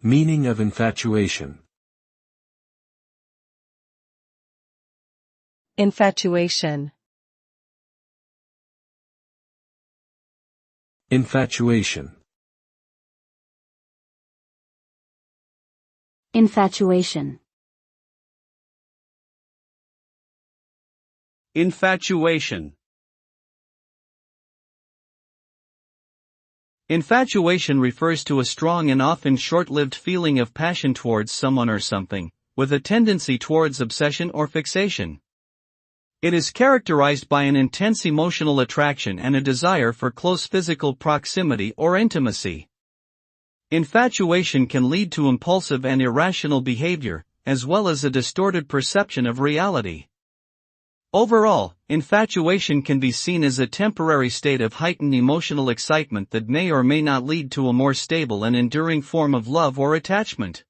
Meaning of infatuation. Infatuation. Infatuation. Infatuation. Infatuation. Infatuation refers to a strong and often short-lived feeling of passion towards someone or something, with a tendency towards obsession or fixation. It is characterized by an intense emotional attraction and a desire for close physical proximity or intimacy. Infatuation can lead to impulsive and irrational behavior, as well as a distorted perception of reality. Overall, infatuation can be seen as a temporary state of heightened emotional excitement that may or may not lead to a more stable and enduring form of love or attachment.